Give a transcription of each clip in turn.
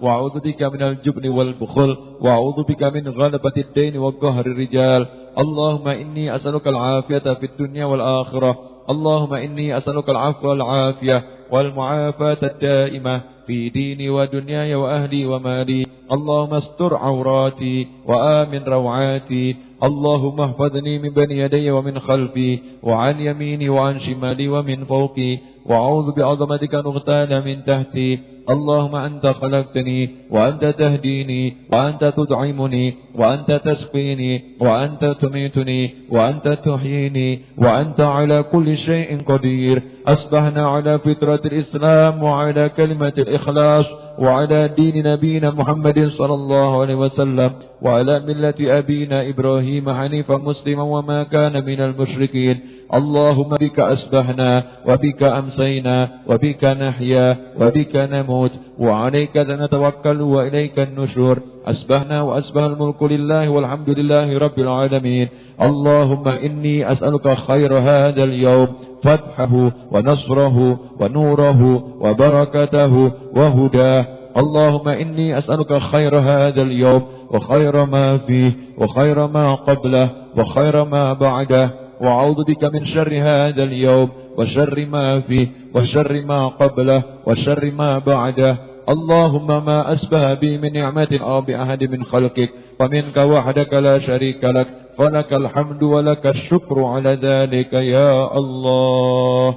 وأعوذ بك من الجبن والبخل وأعوذ بك من غلبة الدين وقهر الرجال. اللهم إني أسألك العافية في الدنيا والآخرة. اللهم إني أسألك العفو والعافية والمعافاة الدائمة في ديني ودنياي وأهلي ومالي. اللهم استر عوراتي وآمن روعاتي. اللهم احفظني من بين يدي ومن خلفي وعن يميني وعن شمالي ومن فوقي. وأعوذ بعظمتك أن أغتال من تحتي. اللهم أنت خلقتني وأنت تهديني وأنت تدعمني وأنت تسقيني وأنت تميتني وأنت تحييني وأنت على كل شيء قدير. أصبحنا على فطرة الإسلام وعلى كلمة الإخلاص وعلى دين نبينا محمد صلى الله عليه وسلم وعلى ملة أبينا إبراهيم حنيفا مسلما وما كان من المشركين. اللهم بك أصبحنا وبك أمسينا وبك نحيا وبك نموت وعليك نتوكل وإليك النشور. أصبحنا وأصبح الملك لله والحمد لله رب العالمين. اللهم إني أسألك خير هذا اليوم، فتحه ونصره ونوره وبركته وهداه. اللهم إني أسألك خير هذا اليوم وخير ما فيه وخير ما قبله وخير ما بعده، وأعوذ بك من شر هذا اليوم وشر ما فيه وشر ما قبله وشر ما بعده. اللهم ما أسبه بي من نعمة أو بأحد من خلقك ومنك وحدك لا شريك لك، فلك الحمد ولك الشكر على ذلك يا الله.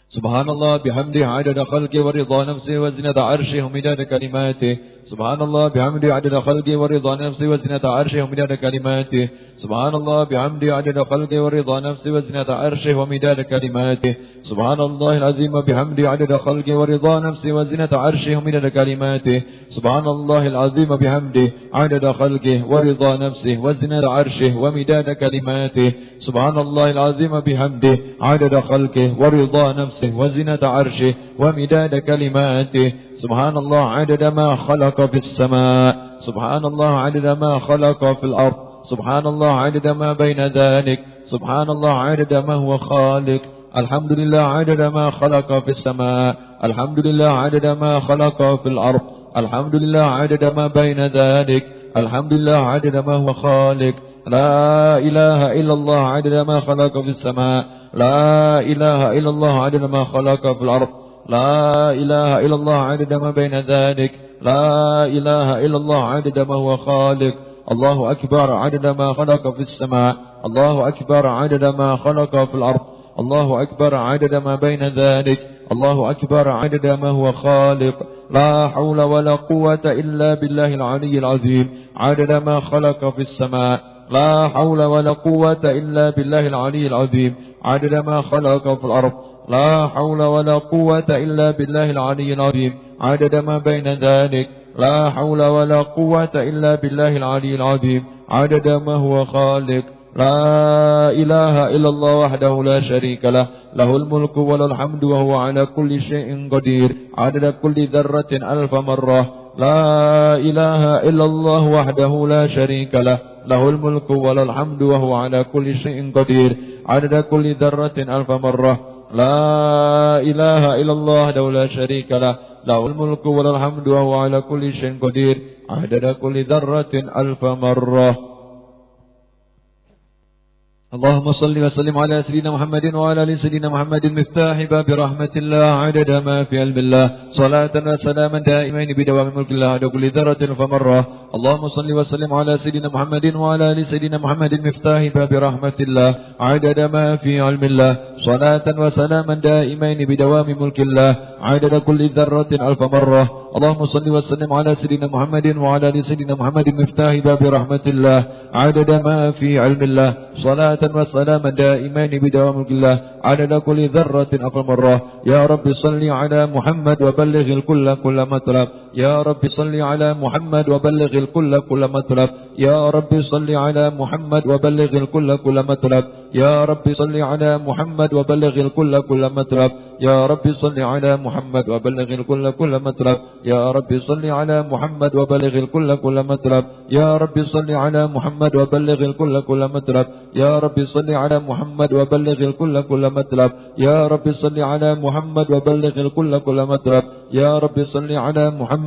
سبحان الله بحمده عدد خلقه ورضا نفسه وزنة عرشه ومداد كلماته. سبحان الله بحمده عدد خلقه ورضا نفسه وزنة عرشه ومداد كلماته. سبحان الله بحمده عدد خلقه ورضا نفسه وزنة عرشه ومداد كلماته. سبحان الله العظيم بحمده عدد خلقه ورضا نفسه وزنة عرشه ومداد كلماته. سبحان الله العظيم بحمده عدد خلقه ورضا نفسه وزنة عرشه ومداد كلماته. سبحان الله العظيم بحمده عدد خلقه ورضا نفسه وزنة عرشه ومداد كلماته. سبحان الله عدد ما خلق في السماء. سبحان الله عدد ما خلق في الأرض. سبحان الله عدد ما بين ذلك. سبحان الله عدد ما هو خالق. الحمد لله عدد ما خلق في السماء. الحمد لله عدد ما خلق في الأرض. الحمد لله عدد ما بين ذلك. الحمد لله عدد ما هو خالق. لا إله إلا الله عدد ما خلق في السماء. لا إله إلا الله عدد ما خلق في الأرض. لا إله إلا الله عدد ما بين ذلك. لا إله إلا الله عدد ما هو خالق. الله أكبر عدد ما خلق في السماء. الله أكبر عدد ما خلق في الأرض. الله أكبر عدد ما بين ذلك. الله أكبر عدد ما هو خالق. لا حول ولا قوة إلا بالله العلي العظيم عدد ما خلق في السماء. لا حول ولا قوة إلا بالله العلي العظيم عدد ما خلق في الأرض. لا حول ولا قوة إلا بالله العلي العظيم عدد ما بين ذلك. لا حول ولا قوة إلا بالله العلي العظيم عدد ما هو خالق. لا إله إلا الله وحده لا شريك له، له الملك وله الحمد وهو على كل شيء قدير عدد كل ذرة ألف مرة. لا إله إلا الله وحده لا شريك له، له الملك وله الحمد وهو على كل شيء قدير عدد كل ذرة ألف مرة. لا إله إلا الله وحده لا شريك له، له الملك وله الحمد وهو على كل شيء قدير عدد كل ذرة ألف مرة. اللهم صل وسلم على سيدنا محمد وعلى ال سيدنا محمد مفتاح باب رحمة الله عدد ما في علم الله، صلاة وسلاما دائمين بدوام ملك الله عدد كل ذرة فمرة. اللهم صل وسلم على سيدنا محمد وعلى ال سيدنا محمد مفتاح باب رحمة الله عدد ما في علم الله، صلاة وسلاما دائمين بدوام ملك الله عدد كل ذرة ألف مرة. اللهم صل وسلم على سيدنا محمد وعلى ال سيدنا محمد مفتاح باب رحمة الله عدد ما في علم الله، صلاة وسلاما دائمين بدوام ملك الله عدد كل ذرة ألف مرة. يا رب صل على محمد وبلغ الكل كل مطلب. يا رب صل على محمد وبلغ الكل كل مطلب. يا رب صل على محمد وبلغ الكل كل مطلب. يا رب صل على محمد وبلغ الكل كل مطلب. يا رب صل على محمد وبلغ الكل كل مطلب. يا رب صل على محمد وبلغ الكل كل مطلب. يا رب صل على محمد وبلغ الكل كل مطلب. يا رب صل على محمد وبلغ الكل كل مطلب. يا رب صل على محمد وبلغ الكل كل مطلب. يا رب صل على محمد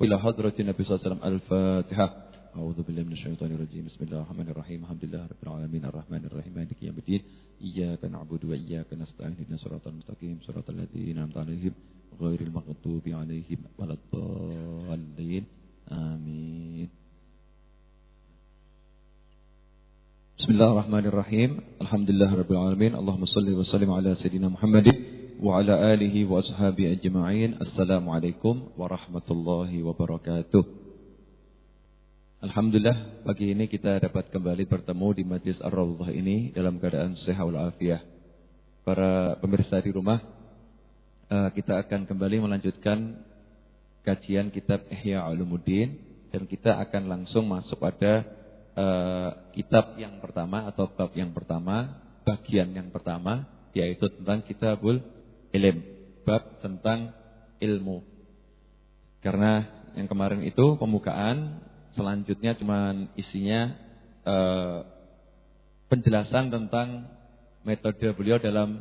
ila hadratin Nabi sallallahu alaihi wasallam. Al-Fatihah. A'udzu billahi minasyaitonir rajim. Bismillahirrahmanirrahim. Alhamdulillahirabbil alamin arrahmanir rahim maliki yaumiddin. Iyyaka na'budu wa iyyaka nasta'in. Ihdinas siratal mustaqim siratal ladzina an'amta 'alaihim ghairil maghdubi 'alaihim waladdallin. Amin. Bismillahirrahmanirrahim. Alhamdulillahirabbil alamin. Allahumma shalli wa sallim ala sayidina Muhammadin wa ala alihi wa ashabihi ajma'in. Assalamualaikum warahmatullahi wabarakatuh. Alhamdulillah, pagi ini kita dapat kembali bertemu di Majlis Ar-Raudhah ini dalam keadaan sehat walafiat. Para pemirsa di rumah, kita akan kembali melanjutkan kajian kitab Ihya Ulumuddin, dan kita akan langsung masuk pada kitab yang pertama atau bab yang pertama, bagian yang pertama, yaitu tentang Kitabul Ilm, bab tentang ilmu. Karena yang kemarin itu pembukaan, selanjutnya cuman isinya penjelasan tentang metode beliau dalam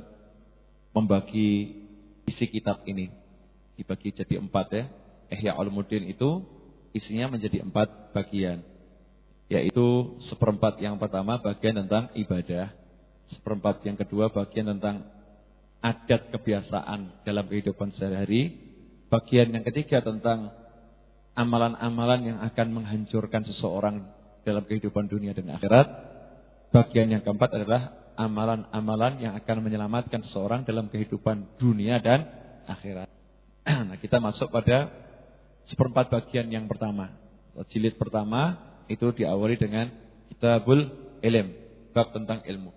membagi isi kitab ini. Dibagi jadi 4 ya. Ihya Ulumuddin itu isinya menjadi 4 bagian. Yaitu seperempat yang pertama bagian tentang ibadah, seperempat yang kedua bagian tentang adat kebiasaan dalam kehidupan sehari-hari, bagian yang ketiga tentang amalan-amalan yang akan menghancurkan seseorang dalam kehidupan dunia dan akhirat, bagian yang keempat adalah amalan-amalan yang akan menyelamatkan seseorang dalam kehidupan dunia dan akhirat. Nah, kita masuk pada seperempat bagian yang pertama. Jilid pertama itu diawali dengan Kitabul Ilm, bab tentang ilmu.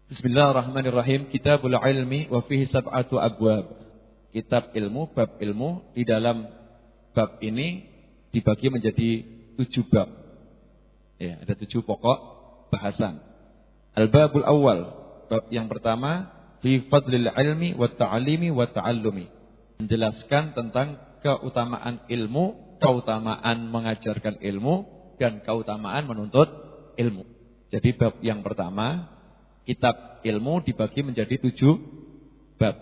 Bismillahirrahmanirrahim. Kitabul Ilmi wa fihi sab'atu abwab. Kitab ilmu, bab ilmu, di dalam bab ini dibagi menjadi 7 bab. Ya, ada 7 pokok bahasan. Al-babul awal, bab yang pertama, fi fadlil ilmi wa ta'alimi wa ta'allumi. Menjelaskan tentang keutamaan ilmu, keutamaan mengajarkan ilmu, dan keutamaan menuntut ilmu. Jadi bab yang pertama, kitab ilmu dibagi menjadi 7 bab.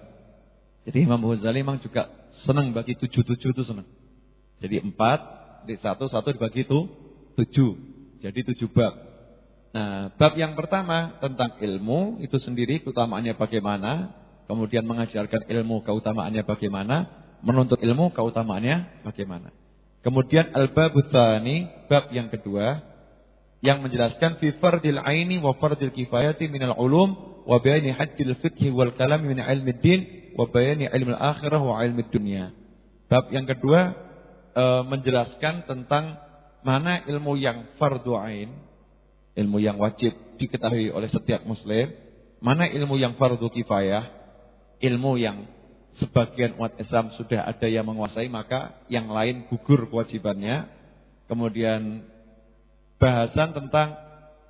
Jadi Imam Ghazali memang juga senang bagi 7 itu senang. Jadi 4, di satu dibagi itu 7. Jadi 7 bab. Nah, bab yang pertama tentang ilmu itu sendiri keutamaannya bagaimana, kemudian mengajarkan ilmu keutamaannya bagaimana, menuntut ilmu keutamaannya bagaimana. Kemudian al-babut tsani, bab yang kedua, yang menjelaskan fi fardil aini wa fardil kifayati minal ulum wa bayani haddil fiqhi wal kalam min ilmid din wa bayani ilmil akhirah wa ilmid dunya. Bab yang kedua menjelaskan tentang mana ilmu yang fardu ain, ilmu yang wajib diketahui oleh setiap muslim, mana ilmu yang fardu kifayah, ilmu yang sebagian umat Islam sudah ada yang menguasai, maka yang lain gugur kewajibannya. Kemudian bahasan tentang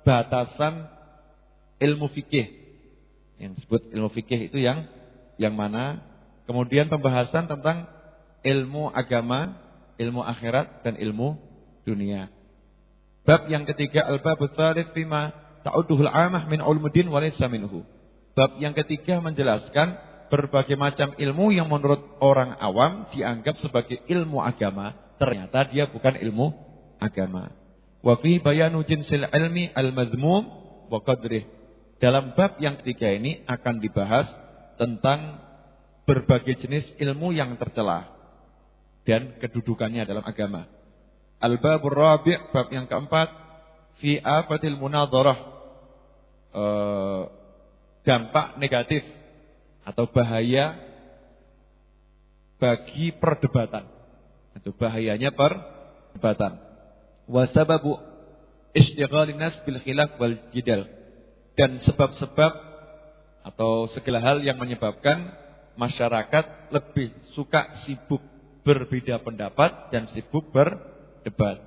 batasan ilmu fikih. Yang disebut ilmu fikih itu yang mana? Kemudian pembahasan tentang ilmu agama, ilmu akhirat, dan ilmu dunia. Bab yang ketiga, al-babut tsalits fima ta'udduhul 'amah min ulumuddin wa laysa minhu. Bab yang ketiga menjelaskan berbagai macam ilmu yang menurut orang awam dianggap sebagai ilmu agama, ternyata dia bukan ilmu agama. Wa fi bayanu jinsil ilmi al-mazmum wa qadrih. Dalam bab yang ketiga ini akan dibahas tentang berbagai jenis ilmu yang tercela dan kedudukannya dalam agama. Al-babur rabi', bab yang keempat, fi afatil munadharah, dampak negatif atau bahaya bagi perdebatan. Itu bahayanya perdebatan. Wa sababu istighalin nas bil khilaf wal jidal. Dan sebab-sebab atau segala hal yang menyebabkan masyarakat lebih suka sibuk berbeda pendapat dan sibuk berdebat.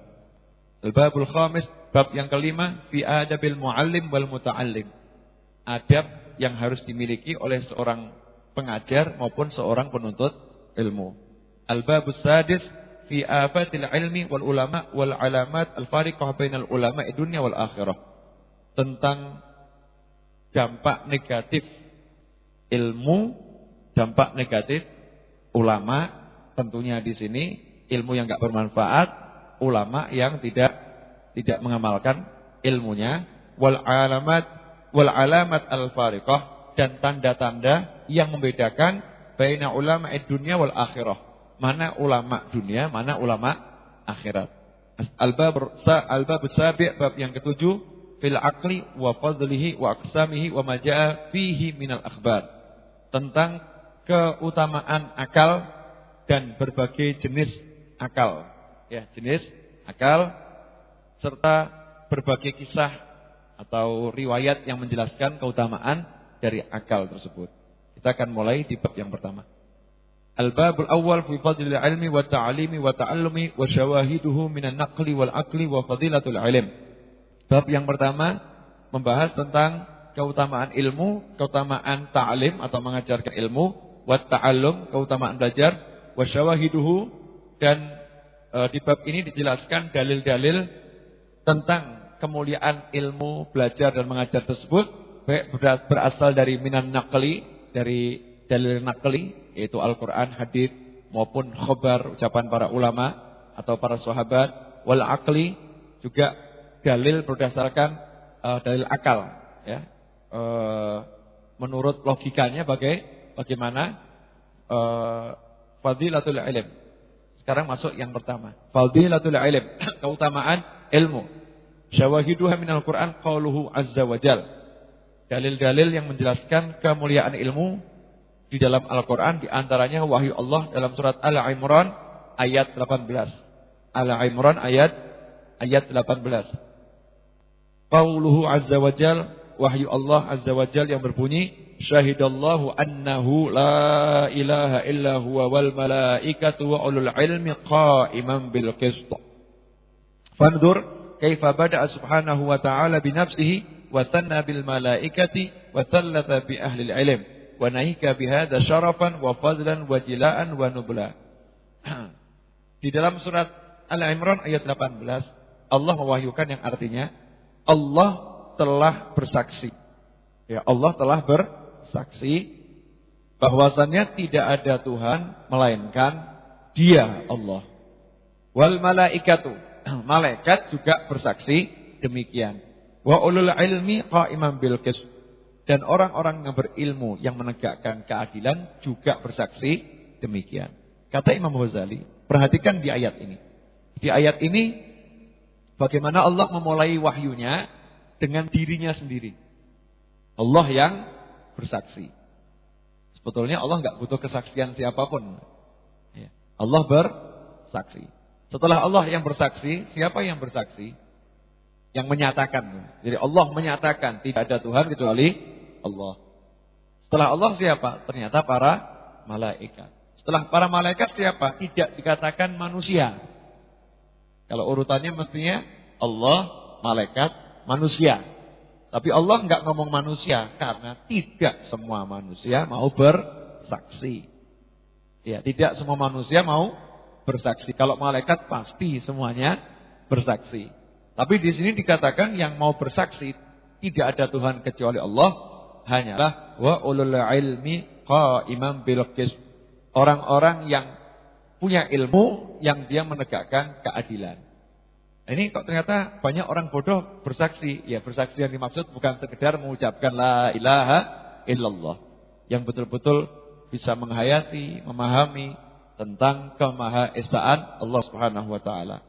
Al-babul khamis, bab yang kelima, fi adabil muallim wal muta'allim. Adab yang harus dimiliki oleh seorang pengajar maupun seorang penuntut ilmu. Al-babus sadis, fi afatil ilmi wal ulama wal alamat al-fariqah bainal ulama dunya wal akhirah. Tentang dampak negatif ilmu, dampak negatif ulama, tentunya di sini ilmu yang enggak bermanfaat, ulama yang tidak mengamalkan ilmunya, wal alamat al-fariqah, dan tanda-tanda yang membedakan baina ulama dunya wal akhirah. Mana ulama dunia, mana ulama akhirat. Al-bab sabi', bab yang ketujuh, fil aqli wa fadlihi wa aqsamihi wa ma jaa fihi minal akhbar. Tentang keutamaan akal dan berbagai jenis akal. Ya, jenis akal serta berbagai kisah atau riwayat yang menjelaskan keutamaan dari akal tersebut. Kita akan mulai di bab yang pertama. Al-babul awwal fi fadlil ilmi wa ta'limi wa ta'allumi wa syawahiduhu minan naqli wal aqli wa fadilatul ilm. Bab yang pertama membahas tentang keutamaan ilmu, keutamaan ta'lim atau mengajarkan ilmu, wa ta'allum, keutamaan belajar, wa syawahiduhu, dan di bab ini dijelaskan dalil-dalil tentang kemuliaan ilmu, belajar dan mengajar tersebut, baik berasal dari minan naqli, dari dalil naqli, yaitu Al-Quran, hadis, maupun khobar, ucapan para ulama atau para sahabat, wal aqli, juga dalil berdasarkan dalil akal, ya. Menurut logikanya bagaimana fadilatul ilm. Sekarang masuk yang pertama, fadilatul ilm, keutamaan ilmu. Syawahiduha minal Qur'an qauluhu azza wa jal. Dalil-dalil yang menjelaskan kemuliaan ilmu di dalam Al-Qur'an, di antaranya wahyu Allah dalam surat Al-Imran ayat 18. Al-Imran ayat 18. Qauluhu azza wa jal, wahyu Allah azza wa jal yang berbunyi, syahidallahu annahu la ilaha illa huwa wal malaikatu wa ulul ilmi qa'iman bil qist. Fanzur kaifa bada'a subhanahu wa ta'ala bi nafsihi wa sanna bil malaikati wa sallata bi ahli ilm wa nahika bi hadza syarafan wa fadlan wa jilaan wa nubla. Di dalam surat Al-Imran ayat 18 Allah mewahyukan yang artinya Allah telah bersaksi. Ya, Allah telah bersaksi bahwasannya tidak ada Tuhan melainkan Dia, Allah. Wal malaikatu, malaikat juga bersaksi demikian. Wa ulul ilmi qa'iman bil qist, dan orang-orang yang berilmu yang menegakkan keadilan juga bersaksi demikian. Kata Imam Ghazali, perhatikan di ayat ini. Di ayat ini bagaimana Allah memulai wahyunya dengan dirinya sendiri. Allah yang bersaksi. Sebetulnya Allah enggak butuh kesaksian siapapun. Ya. Allah bersaksi. Setelah Allah yang bersaksi, siapa yang bersaksi? Yang menyatakan. Jadi Allah menyatakan tidak ada Tuhan kecuali Allah. Setelah Allah siapa? Ternyata para malaikat. Setelah para malaikat siapa? Tidak dikatakan manusia. Kalau urutannya mestinya Allah, malaikat, manusia. Tapi Allah enggak ngomong manusia karena tidak semua manusia mau bersaksi. Ya, tidak semua manusia mau bersaksi. Kalau malaikat pasti semuanya bersaksi. Tapi di sini dikatakan yang mau bersaksi tidak ada Tuhan kecuali Allah, hanyalah wa ulul ilmi qa'iman bil qist. Orang-orang yang punya ilmu yang dia menegakkan keadilan. Ini kok ternyata banyak orang bodoh bersaksi. Ya, bersaksi yang dimaksud bukan sekedar mengucapkan la ilaha illallah, yang betul-betul bisa menghayati, memahami tentang kemahaesaan Allah Subhanahu wa taala.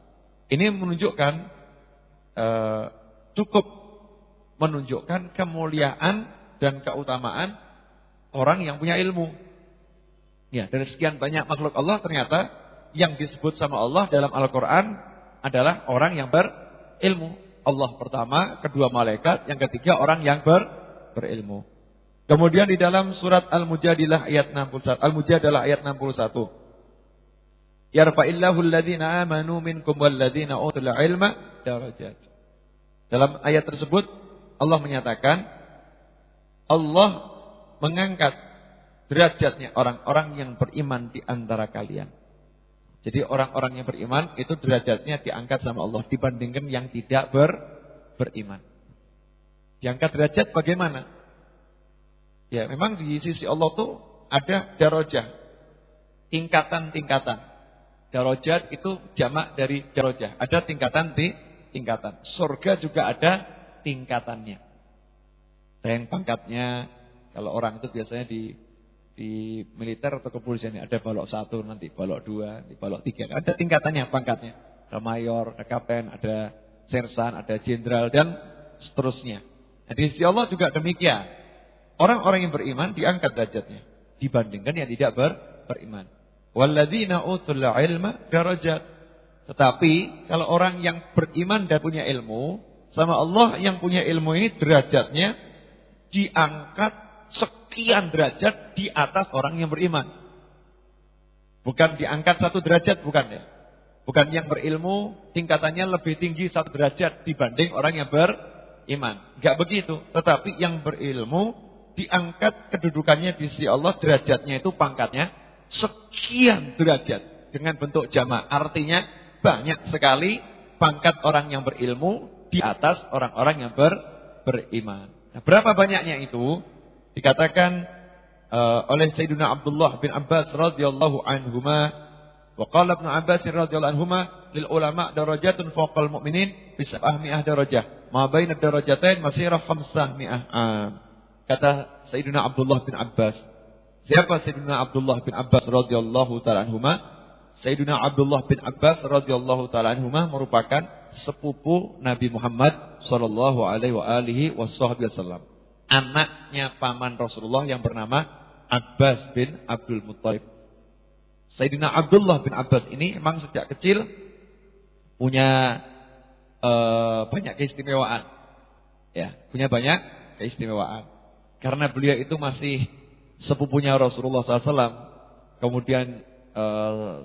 Ini menunjukkan cukup menunjukkan kemuliaan dan keutamaan orang yang punya ilmu. Ya, dari sekian banyak makhluk Allah ternyata yang disebut sama Allah dalam Al-Qur'an adalah orang yang berilmu. Allah pertama, kedua malaikat, yang ketiga orang yang berilmu. Kemudian di dalam surat Al-Mujadilah ayat 61, Al-Mujadalah ayat 61. Yarfa'illahu alladhina amanu minkum walladhina utul ilma darajat. Dalam ayat tersebut Allah menyatakan Allah mengangkat derajatnya orang-orang yang beriman di antara kalian. Jadi orang-orang yang beriman itu derajatnya diangkat sama Allah dibandingkan yang tidak beriman. Diangkat derajat bagaimana? Ya, memang di sisi Allah tuh ada darajah, tingkatan-tingkatan. Darajat itu jamak dari darajah. Ada tingkatan. Surga juga ada tingkatannya. Ada yang pangkatnya, kalau orang itu biasanya di militer atau kepolisian ada balok 1, nanti balok 2, nanti balok 3. Ada tingkatannya, pangkatnya. Ada mayor, ada kapten, ada sersan, ada jenderal dan seterusnya. Jadi sisi Allah juga demikian. Orang-orang yang beriman diangkat derajatnya dibandingkan yang tidak beriman. Walladzina utul ilma darajat. Tetapi kalau orang yang beriman dan punya ilmu sama Allah, yang punya ilmu ini derajatnya diangkat sekian derajat di atas orang yang beriman. Bukan diangkat 1 derajat, bukan ya. Bukan yang berilmu tingkatannya lebih tinggi 1 derajat dibanding orang yang beriman. Enggak begitu. Tetapi yang berilmu diangkat kedudukannya di sisi Allah, derajatnya itu pangkatnya sekian derajat dengan bentuk jamak. Artinya banyak sekali pangkat orang yang berilmu di atas orang-orang yang beriman. Nah, berapa banyaknya itu? Dikatakan oleh Sayyidina Abdullah bin Abbas radhiyallahu anhuma, wa qala Ibnu Abbas radhiyallahu anhuma lil ulama darajatun fawqal mu'minin bi 700 darajah ma baina darajatain masirah 500 am. Kata Sayyidina Abdullah bin Abbas. Siapa Sayyidina Abdullah bin Abbas radhiyallahu taala anhuma? Sayyidina Abdullah bin Abbas radhiyallahu taala anhuma merupakan sepupu Nabi Muhammad sallallahu alaihi wasallam. Anaknya paman Rasulullah yang bernama Abbas bin Abdul Muttalib. Sayyidina Abdullah bin Abbas ini memang sejak kecil punya banyak keistimewaan. Ya, punya banyak keistimewaan. Karena beliau itu masih sepupunya Rasulullah SAW. Kemudian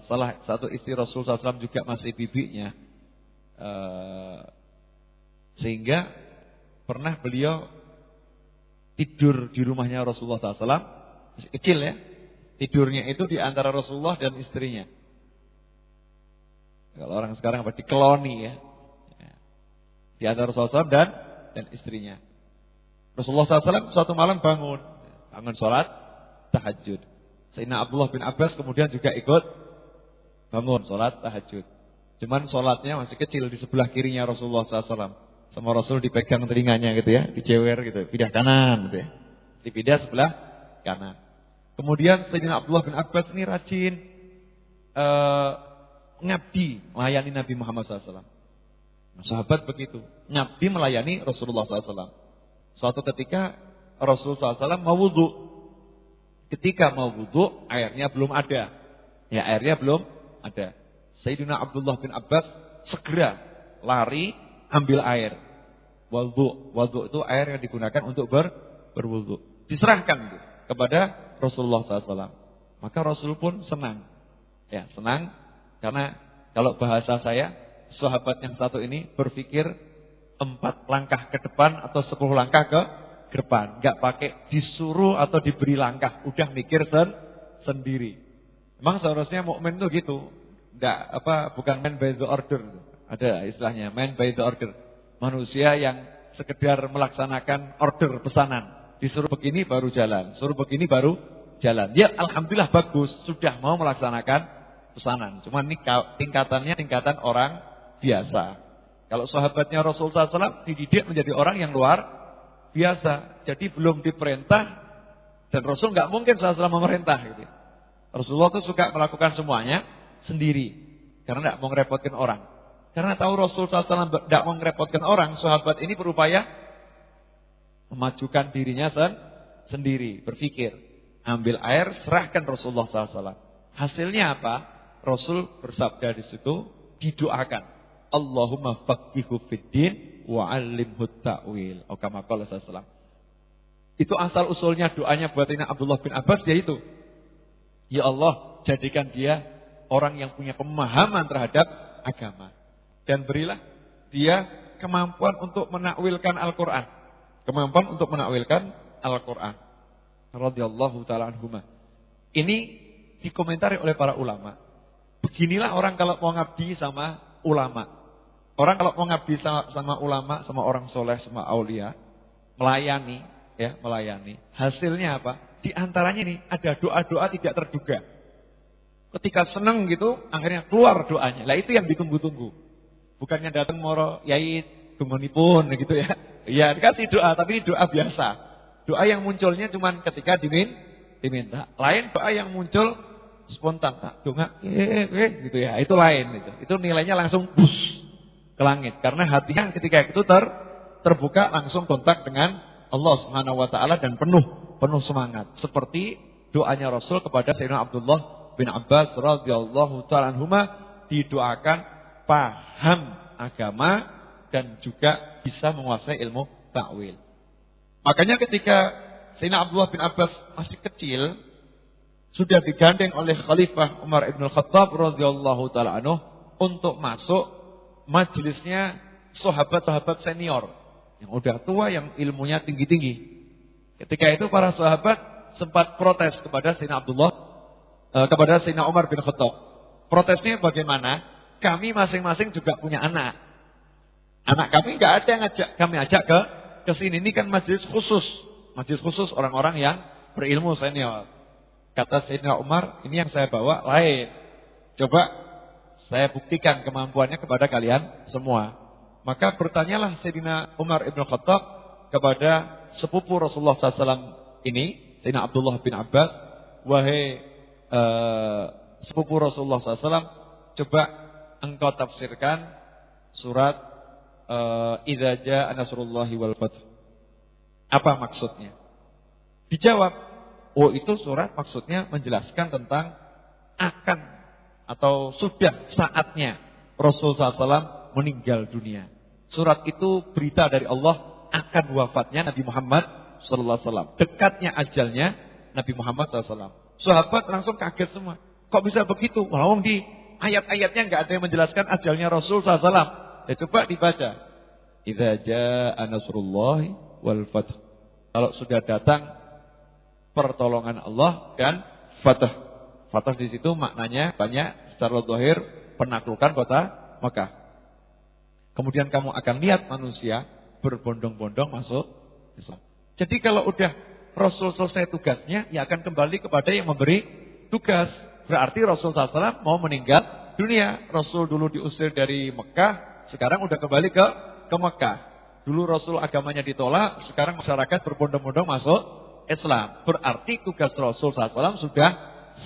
salah satu istri Rasulullah SAW juga masih bibinya. Sehingga pernah beliau tidur di rumahnya Rasulullah SAW. Masih kecil ya. Tidurnya itu di antara Rasulullah dan istrinya. Kalau orang sekarang apa? Dikeloni ya. Di antara Rasulullah SAW dan istrinya. Rasulullah SAW suatu malam bangun sholat tahajud. Sayyidina Abdullah bin Abbas kemudian juga ikut bangun sholat tahajud. Cuman sholatnya masih kecil di sebelah kirinya Rasulullah SAW. Sama Rasul dipegang telinganya gitu ya, dijewer gitu, pindah kanan gitu ya. Dipindah sebelah kanan. Kemudian Sayyidina Abdullah bin Abbas ini rajin ngabdi melayani Nabi Muhammad SAW. Nah, sahabat begitu, ngabdi melayani Rasulullah SAW. Suatu ketika Rasulullah SAW mau wudu. Ketika mau wudu, airnya belum ada. Ya, airnya belum ada. Sayyidina Abdullah bin Abbas segera lari ambil air. Wudu itu air yang digunakan untuk berwudu. Diserahkan kepada Rasulullah SAW. Maka Rasul pun senang. Ya, senang karena kalau bahasa saya, sahabat yang satu ini berpikir 4 langkah ke depan atau 10 langkah ke depan. Enggak pakai disuruh atau diberi langkah, udah mikir sendiri. Memang seharusnya mukmin itu gitu. Bukan man by the order. Ada istilahnya man by the order. Manusia yang sekedar melaksanakan order pesanan. Disuruh begini baru jalan, suruh begini baru jalan. Ya alhamdulillah bagus, sudah mau melaksanakan pesanan. Cuma ini tingkatannya tingkatan orang biasa. Kalau sahabatnya Rasulullah SAW dididik menjadi orang yang luar biasa. Jadi belum diperintah dan Rasul nggak mungkin SAW memerintah. Gitu. Rasulullah itu suka melakukan semuanya sendiri karena nggak mau ngerepotkan orang. Karena tahu Rasulullah SAW nggak mau ngerepotkan orang, sahabat ini berupaya memajukan dirinya sendiri, berpikir, ambil air, serahkan Rasulullah SAW. Hasilnya apa? Rasul bersabda di situ, didoakan. Allahumma faqihu fiddin wa 'allimhu ta'wil. Atau kama qala sallallahu. Itu asal usulnya doanya buat Sayyidina Abdullah bin Abbas yaitu, ya Allah, jadikan dia orang yang punya pemahaman terhadap agama dan berilah dia kemampuan untuk menakwilkan Al-Qur'an. Kemampuan untuk menakwilkan Al-Qur'an. Radhiyallahu taala anhuma. Ini dikomentari oleh para ulama. Beginilah orang kalau mau ngabdi sama ulama. Orang kalau mau ngabdi sama ulama, sama orang soleh, sama aulia, melayani. Hasilnya apa? Di antaranya ini ada doa-doa tidak terduga. Ketika senang gitu, akhirnya keluar doanya. Lah itu yang ditunggu-tunggu. Bukannya datang moro yai dungonipun gitu ya. Ya dikasih doa, tapi doa biasa. Doa yang munculnya cuma ketika diminta. Lain doa yang muncul spontan, tak donga gitu ya. Itu lain itu. Itu nilainya langsung bus ke langit. Karena hatinya ketika itu terbuka langsung kontak dengan Allah Subhanahu wa taala dan penuh semangat. Seperti doanya Rasul kepada Sayyidina Abdullah bin Abbas radhiyallahu ta'ala anhuma, didoakan paham agama dan juga bisa menguasai ilmu takwil. Makanya ketika Sayyidina Abdullah bin Abbas masih kecil, sudah digandeng oleh Khalifah Umar ibn Khattab radhiyallahu ta'ala anhu untuk masuk majelisnya sahabat-sahabat senior yang udah tua, yang ilmunya tinggi-tinggi. Ketika itu para sahabat sempat protes kepada Sayyidina kepada Sayyidina Umar bin Khattab. Protesnya bagaimana? Kami masing-masing juga punya anak. Anak kami nggak ada yang kami ajak ke sini. Ini kan majelis khusus orang-orang yang berilmu senior. Kata Sayyidina Umar, ini yang saya bawa lain. Coba saya buktikan kemampuannya kepada kalian semua. Maka bertanyalah Sayyidina Umar ibn Khattab kepada sepupu Rasulullah SAW ini, Sayyidina Abdullah bin Abbas, wahai sepupu Rasulullah SAW, coba engkau tafsirkan surat Idza jaa nasrullahi wal fath. Apa maksudnya? Dijawab, oh itu surat maksudnya menjelaskan tentang akan atau sudah saatnya Rasulullah SAW meninggal dunia. Surat itu berita dari Allah akan wafatnya Nabi Muhammad SAW, dekatnya ajalnya Nabi Muhammad SAW. Sahabat langsung kaget semua. Kok bisa begitu? Walaupun di ayat-ayatnya nggak ada yang menjelaskan ajalnya Rasul SAW. Ya coba dibaca. Idza jaa nasrullahi wal fath. Kalau sudah datang pertolongan Allah dan fath. Fath di situ maknanya banyak, secara zahir penaklukan kota Makkah. Kemudian kamu akan lihat manusia berbondong-bondong masuk Islam. Jadi kalau udah Rasul selesai tugasnya, ya akan kembali kepada yang memberi tugas. Berarti Rasul SAW mau meninggal dunia. Rasul dulu diusir dari Mekah, sekarang udah kembali ke Mekah. Dulu Rasul agamanya ditolak, sekarang masyarakat berbondong-bondong masuk Islam. Berarti tugas Rasul SAW sudah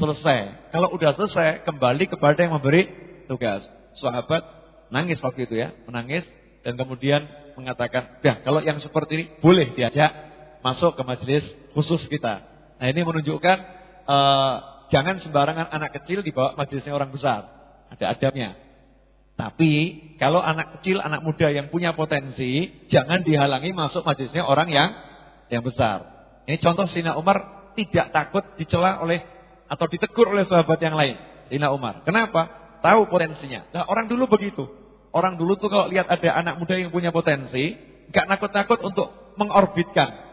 selesai. Kalau udah selesai, kembali kepada yang memberi tugas. Sahabat nangis waktu itu ya, menangis dan kemudian mengatakan, ya kalau yang seperti ini boleh diajak masuk ke majelis khusus kita. Nah ini menunjukkan jangan sembarangan anak kecil dibawa majelisnya orang besar. Ada adabnya. Tapi kalau anak kecil, anak muda yang punya potensi, jangan dihalangi masuk majelisnya orang yang besar. Ini contoh Sayyidina Umar tidak takut dicela oleh atau ditegur oleh sahabat yang lain. Sayyidina Umar. Kenapa? Tahu potensinya. Nah, orang dulu begitu. Orang dulu tuh kalau lihat ada anak muda yang punya potensi, gak nakut-nakut untuk mengorbitkan.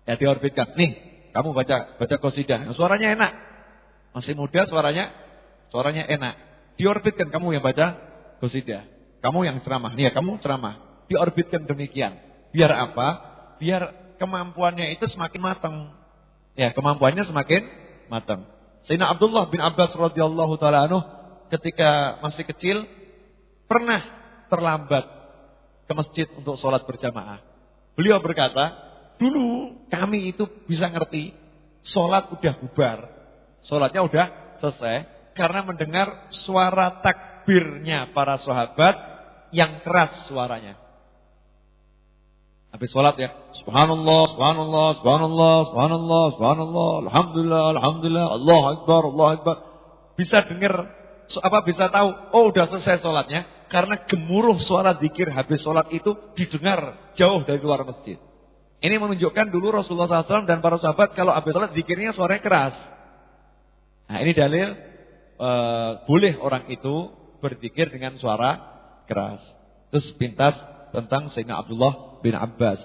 Ya diorbitkan. Nih, kamu baca qasidah. Suaranya enak. Masih muda suaranya enak. Diorbitkan, kamu yang baca qasidah. Kamu yang ceramah. Nih ya, kamu ceramah. Diorbitkan demikian. Biar apa? Biar kemampuannya itu semakin matang. Ya, kemampuannya semakin matang. Sayyidina Abdullah bin Abbas radhiyallahu taala anhu ketika masih kecil pernah terlambat ke masjid untuk sholat berjamaah. Beliau berkata, dulu kami itu bisa ngerti sholat udah bubar, sholatnya udah selesai karena mendengar suara takbirnya para sahabat yang keras suaranya. Habis sholat ya, subhanallah, subhanallah, subhanallah, subhanallah, subhanallah, alhamdulillah, alhamdulillah, Allahu Akbar, Allahu Akbar. Bisa dengar bisa tahu, oh udah selesai sholatnya karena gemuruh suara zikir habis sholat itu didengar jauh dari luar masjid. Ini menunjukkan dulu Rasulullah SAW dan para sahabat kalau habis sholat zikirnya suaranya keras. Nah ini dalil boleh orang itu berzikir dengan suara keras. Terus pintas tentang Sayyidina Abdullah bin Abbas.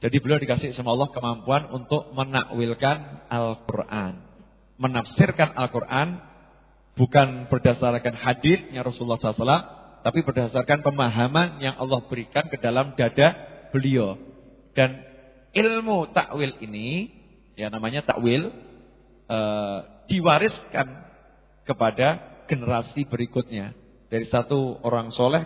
Jadi beliau dikasih sama Allah kemampuan untuk menakwilkan Al-Quran. Menafsirkan Al-Quran bukan berdasarkan haditsnya Rasulullah SAW, tapi berdasarkan pemahaman yang Allah berikan ke dalam dada beliau. Dan ilmu takwil ini, ya namanya takwil, diwariskan kepada generasi berikutnya. Dari satu orang soleh